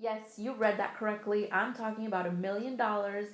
Yes, you read that correctly. I'm talking about $1 million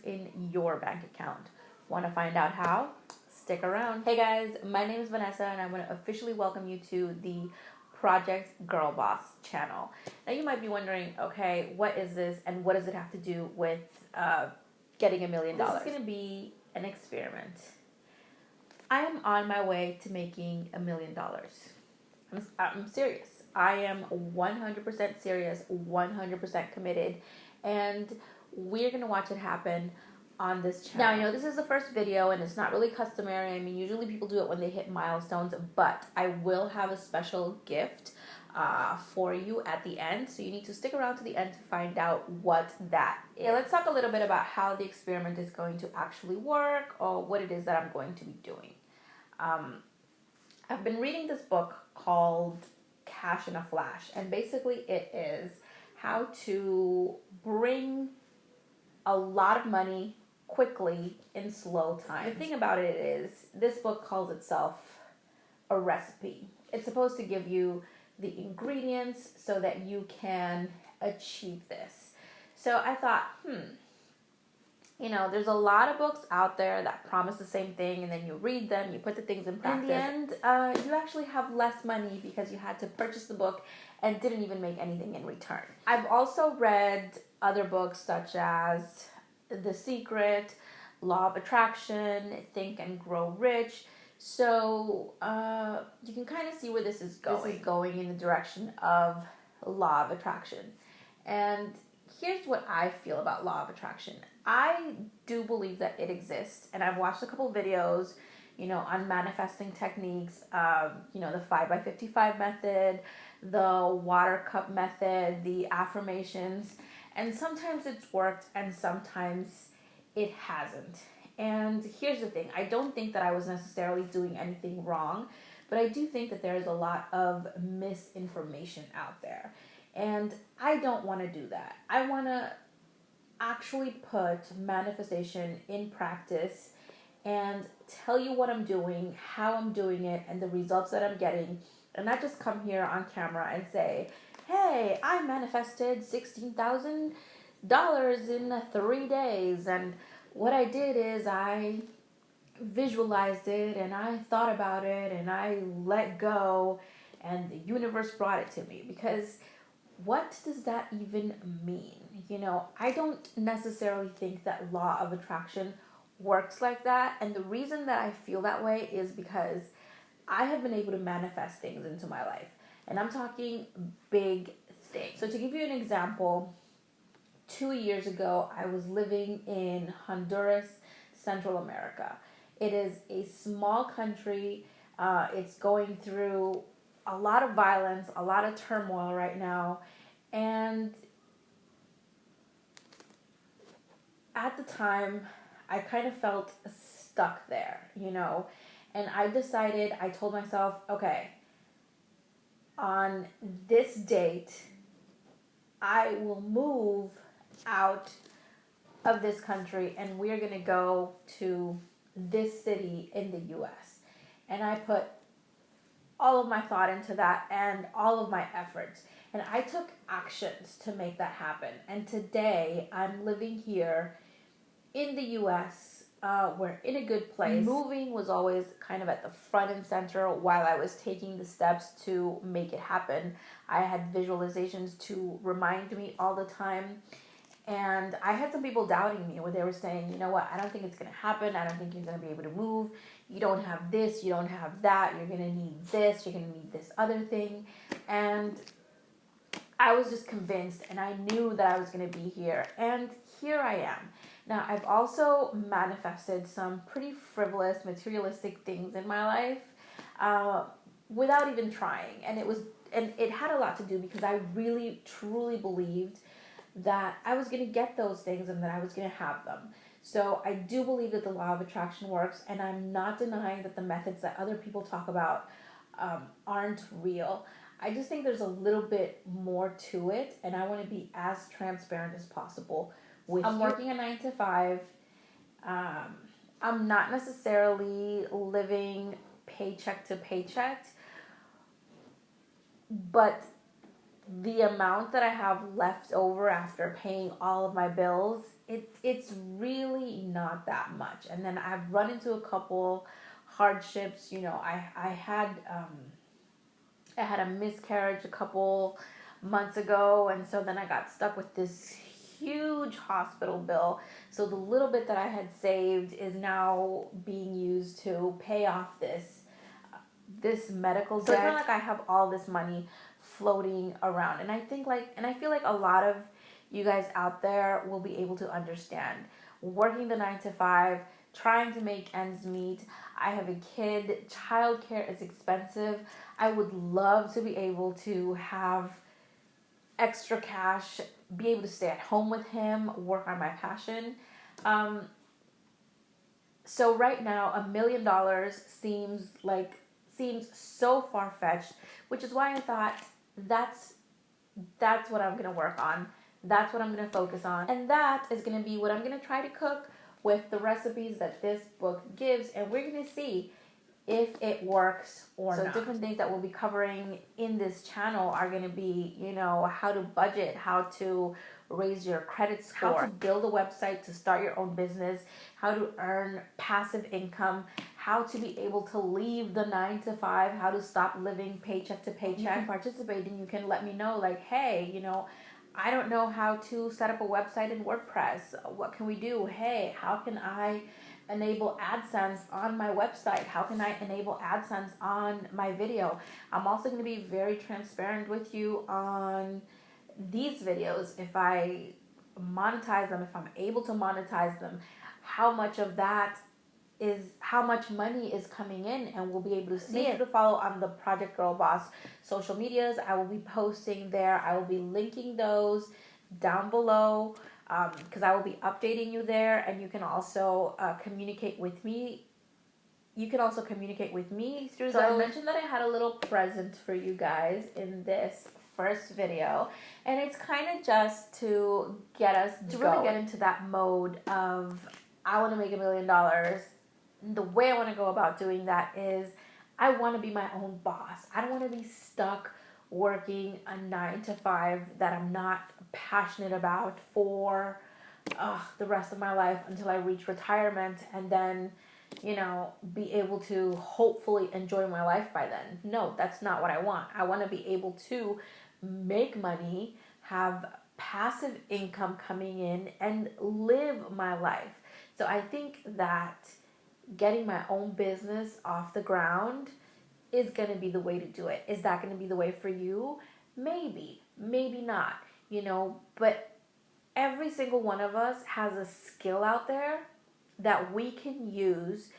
in your bank account. Want to find out how? Stick around. Hey guys, my name is Vanessa and I want to officially welcome you to the Project Girl Boss channel. Now you might be wondering, okay, what is this and what does it have to do with getting $1 million? This is going to be an experiment. I am on my way to making $1 million. I'm serious. I am 100% serious, 100% committed, and we're going to watch it happen on this channel. Now, I know this is the first video, and it's not really customary. I mean, usually people do it when they hit milestones, but I will have a special gift for you at the end, so you need to stick around to the end to find out what that is. Yeah, let's talk a little bit about how the experiment is going to actually work, or what it is that I'm going to be doing. I've been reading this book called Cash in a Flash, and basically it is how to bring a lot of money quickly in slow time. The thing about it is, this book calls itself a recipe. It's supposed to give you the ingredients so that you can achieve this. So I thought, there's a lot of books out there that promise the same thing, and then you read them, you put the things in practice. In the end, you actually have less money because you had to purchase the book and didn't even make anything in return. I've also read other books such as The Secret, Law of Attraction, Think and Grow Rich. So you can kind of see where this is going. This is going in the direction of Law of Attraction. And here's what I feel about Law of Attraction. I do believe that it exists, and I've watched a couple videos, on manifesting techniques, the 5x55 method, the water cup method, the affirmations, and sometimes it's worked and sometimes it hasn't. And here's the thing, I don't think that I was necessarily doing anything wrong, but I do think that there is a lot of misinformation out there. And I don't want to do that. I want to actually put manifestation in practice and tell you what I'm doing, how I'm doing it, and the results that I'm getting. And not just come here on camera and say, hey, I manifested $16,000 in 3 days. And what I did is I visualized it and I thought about it and I let go and the universe brought it to me. Because what does that even mean? I don't necessarily think that Law of Attraction works like that. And the reason that I feel that way is because I have been able to manifest things into my life. And I'm talking big things. So to give you an example, 2 years ago, I was living in Honduras, Central America. It is a small country. It's going through a lot of violence, a lot of turmoil right now. And at the time, I kind of felt stuck there, and I told myself, okay, on this date, I will move out of this country and we're going to go to this city in the US. And I put all of my thought into that and all of my efforts. And I took actions to make that happen. And today, I'm living here in the U.S. We're in a good place. Moving was always kind of at the front and center while I was taking the steps to make it happen. I had visualizations to remind me all the time. And I had some people doubting me where they were saying, you know what, I don't think it's going to happen. I don't think you're going to be able to move. You don't have this. You don't have that. You're going to need this. You're going to need this other thing. And I was just convinced, and I knew that I was going to be here. And here I am. Now, I've also manifested some pretty frivolous, materialistic things in my life without even trying. And it had a lot to do because I really, truly believed that I was going to get those things and that I was going to have them. So I do believe that the Law of Attraction works, and I'm not denying that the methods that other people talk about aren't real. I just think there's a little bit more to it, and I want to be as transparent as possible with you. I'm working a 9 to 5. I'm not necessarily living paycheck to paycheck, but the amount that I have left over after paying all of my bills, it's really not that much. And then I've run into a couple hardships. You know, I had a miscarriage a couple months ago, and so then I got stuck with this huge hospital bill. So the little bit that I had saved is now being used to pay off this medical debt. So it's not like I have all this money floating around. And I feel like a lot of you guys out there will be able to understand. Working the 9 to 5, trying to make ends meet. I have a kid. Childcare is expensive. I would love to be able to have extra cash, be able to stay at home with him, work on my passion. So right now, $1 million seems so far-fetched, which is why I thought that's what I'm gonna work on. That's what I'm gonna focus on, and that is gonna be what I'm gonna try to cook with the recipes that this book gives, and we're gonna see if it works or not. So different things that we'll be covering in this channel are going to be, you know, how to budget, how to raise your credit score, how to build a website to start your own business, how to earn passive income, how to be able to leave the 9 to 5, how to stop living paycheck to paycheck. You can participate and you can let me know, like, hey, you know, I don't know how to set up a website in WordPress. What can we do? Hey, how can I enable AdSense on my website? How can I enable AdSense on my video? I'm also going to be very transparent with you on these videos. If I monetize them, if I'm able to monetize them, how much of that is, how much money is coming in, and we'll be able to see it. To follow on the Project Girl Boss social medias. I will be posting there. I will be linking those down below, because I will be updating you there, and you can also communicate with me. You can also communicate with me through those. So I mentioned that I had a little present for you guys in this first video, and it's kind of just to get us to really get into that mode of, I want to make $1 million. The way I want to go about doing that is I want to be my own boss. I don't want to be stuck working a 9 to 5 that I'm not passionate about for the rest of my life until I reach retirement, and then, you know, be able to hopefully enjoy my life by then. No, that's not what I want. I want to be able to make money, have passive income coming in, and live my life. So I think that getting my own business off the ground is going to be the way to do it. Is that going to be the way for you? Maybe, maybe not, you know, but every single one of us has a skill out there that we can use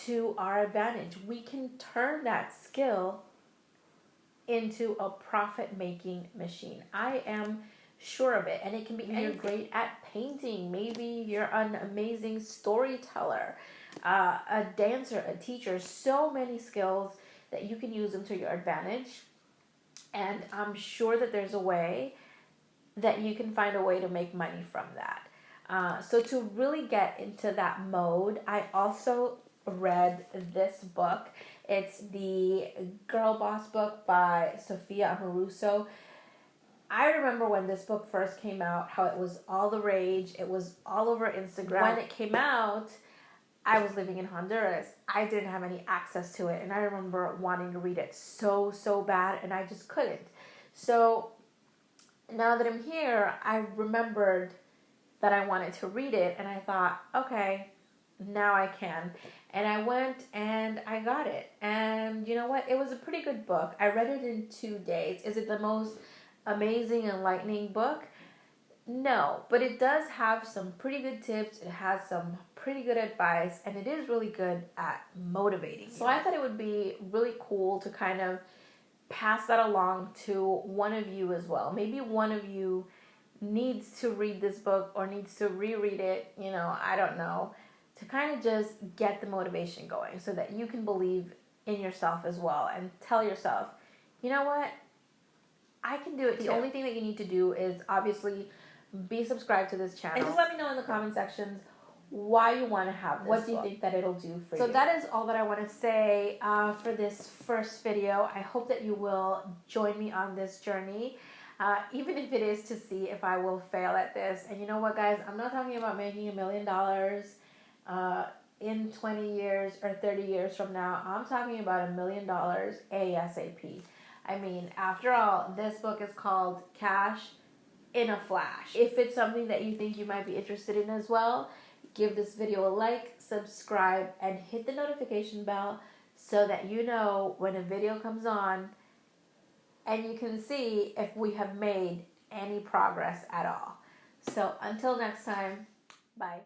to our advantage. We can turn that skill into a profit-making machine. I am sure of it. And it can be, you're great at painting. Maybe you're an amazing storyteller, a dancer, a teacher. So many skills that you can use them to your advantage. And I'm sure that there's a way that you can find a way to make money from that. So to really get into that mode, I also read this book. It's the Girl Boss book by Sophia Amoruso. I remember when this book first came out, how it was all the rage. It was all over Instagram. When it came out, I was living in Honduras. I didn't have any access to it. And I remember wanting to read it so bad, and I just couldn't. So now that I'm here, I remembered that I wanted to read it, and I thought, okay, now I can. And I went and I got it. And you know what? It was a pretty good book. I read it in 2 days. Is it the most amazing, enlightening book? No, but it does have some pretty good tips. It has some pretty good advice, and it is really good at motivating you. So I thought it would be really cool to kind of pass that along to one of you as well. Maybe one of you needs to read this book or needs to reread it, you know, I don't know, to kind of just get the motivation going so that you can believe in yourself as well and tell yourself, you know what, I can do it too. The only thing that you need to do is obviously be subscribed to this channel. And just let me know in the comment sections why you want to have this. What do you think that it'll do for you? So that is all that I want to say for this first video. I hope that you will join me on this journey. even if it is to see if I will fail at this. And you know what, guys? I'm not talking about making $1 million in 20 years or 30 years from now. I'm talking about $1 million ASAP. I mean, after all, this book is called Cash in a Flash. If it's something that you think you might be interested in as well, give this video a like, subscribe, and hit the notification bell so that you know when a video comes on and you can see if we have made any progress at all. So until next time, bye.